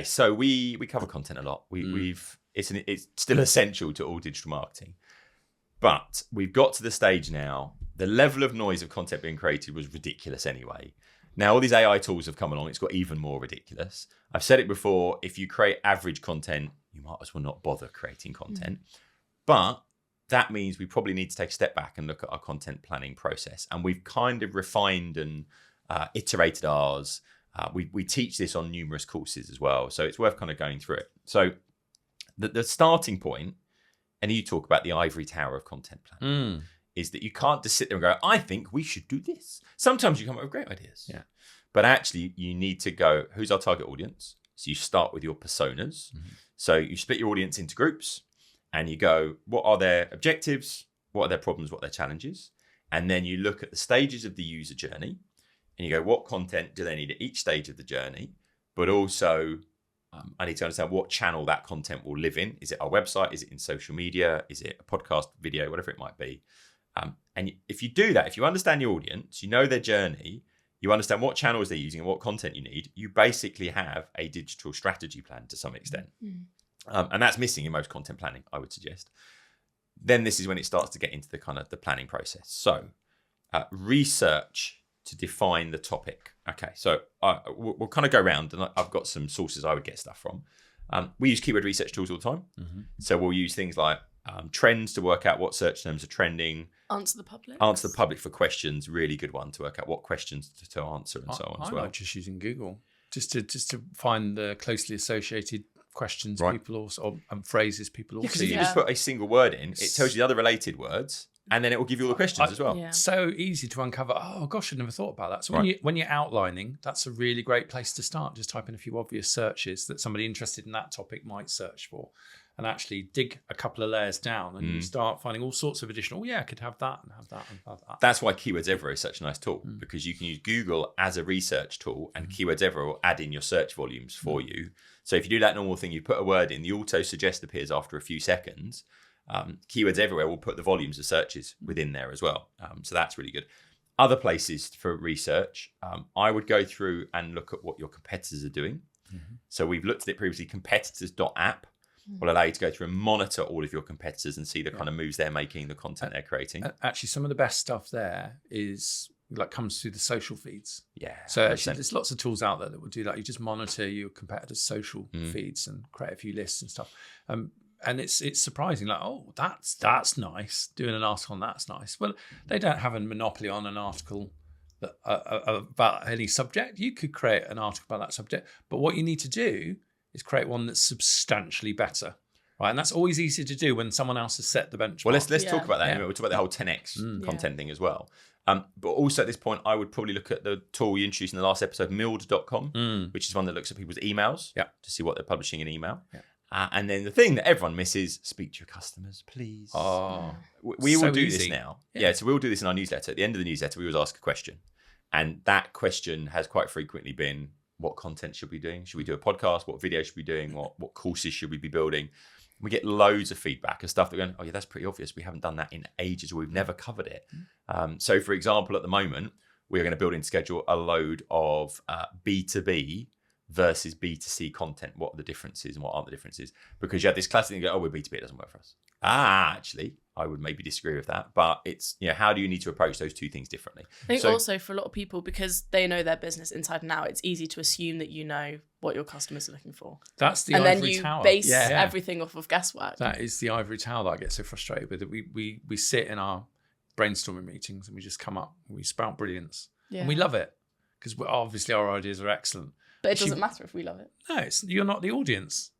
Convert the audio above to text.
So we cover content a lot. It's still essential to all digital marketing. But we've got to the stage now, the level of noise of content being created was ridiculous anyway. Now, all these AI tools have come along. It's got even more ridiculous. I've said it before, if you create average content, you might as well not bother creating content. But that means we probably need to take a step back and look at our content planning process. And we've kind of refined and iterated ours. We teach this on numerous courses as well. So it's worth kind of going through it. So the starting point, and you talk about the ivory tower of content planning, is that you can't just sit there and go, I think we should do this. Sometimes you come up with great ideas. Yeah. But actually, you need to go, who's our target audience? So you start with your personas. So you split your audience into groups and you go, what are their objectives? What are their problems? What are their challenges? And then you look at the stages of the user journey and you go, what content do they need at each stage of the journey? But also, I need to understand what channel that content will live in. Is it our website? Is it in social media? Is it a podcast, video, whatever it might be? And if you do that, if you understand your audience, you know their journey, you understand what channels they're using and what content you need, you basically have a digital strategy plan to some extent. And that's missing in most content planning, I would suggest. Then this is when it starts to get into the kind of the planning process. So research to define the topic. Okay, so we'll kind of go around, and I've got some sources I would get stuff from. We use keyword research tools all the time. So we'll use things like trends to work out what search terms are trending. Answer the public for questions, really good one to work out what questions to answer and so on as well. I like just using Google just to find the closely associated questions people also and phrases people also because use. if you just put a single word in, it tells you the other related words, and then it will give you all the questions as well. Yeah. So easy to uncover. Oh gosh, I never thought about that. So when you're outlining, that's a really great place to start. Just type in a few obvious searches that somebody interested in that topic might search for, and actually dig a couple of layers down, and you start finding all sorts of additional. Oh yeah, I could have that and have that and have that. That's why Keywords Everywhere is such a nice tool, because you can use Google as a research tool, and Keywords Everywhere will add in your search volumes for you. So if you do that normal thing, you put a word in, the auto suggest appears after a few seconds. Keywords Everywhere will put the volumes of searches within there as well. So that's really good. Other places for research, I would go through and look at what your competitors are doing. So we've looked at it previously, competitors.app will allow you to go through and monitor all of your competitors and see the kind of moves they're making, the content they're creating. Actually, some of the best stuff there is comes through the social feeds. Yeah. So actually, there's lots of tools out there that will do that. You just monitor your competitors' social feeds and create a few lists and stuff. And it's surprising, like, oh, that's nice. Doing an article on that's nice. Well, they don't have a monopoly on an article that, about any subject. You could create an article about that subject, but what you need to do is create one that's substantially better, right? And that's always easier to do when someone else has set the benchmark. Well, let's talk about that. We'll talk about the whole 10x content thing as well. But also at this point, I would probably look at the tool you introduced in the last episode, Mild.com, which is one that looks at people's emails to see what they're publishing in email. Yeah. And then the thing that everyone misses, speak to your customers, please. Oh, we will do this now. Yeah, so we'll do this in our newsletter. At the end of the newsletter, we always ask a question. And that question has quite frequently been, what content should we be doing? Should we do a podcast? What video should we be doing? What courses should we be building? We get loads of feedback and stuff that we're going, oh yeah, that's pretty obvious. We haven't done that in ages, or we've never covered it. So for example, at the moment, we're going to build and schedule a load of B2B versus B2C content. What are the differences and what aren't the differences? Because you have this classic thing, we're B2B, it doesn't work for us. Actually, I would maybe disagree with that. But it's, how do you need to approach those two things differently? I think also for a lot of people, because they know their business inside and out, it's easy to assume that you know what your customers are looking for. That's the ivory tower. And then you base everything off of guesswork. That is the ivory tower that I get so frustrated with. We sit in our brainstorming meetings and we just come up and we spout brilliance. Yeah. And we love it because obviously our ideas are excellent. But it doesn't matter if we love it. No, you're not the audience.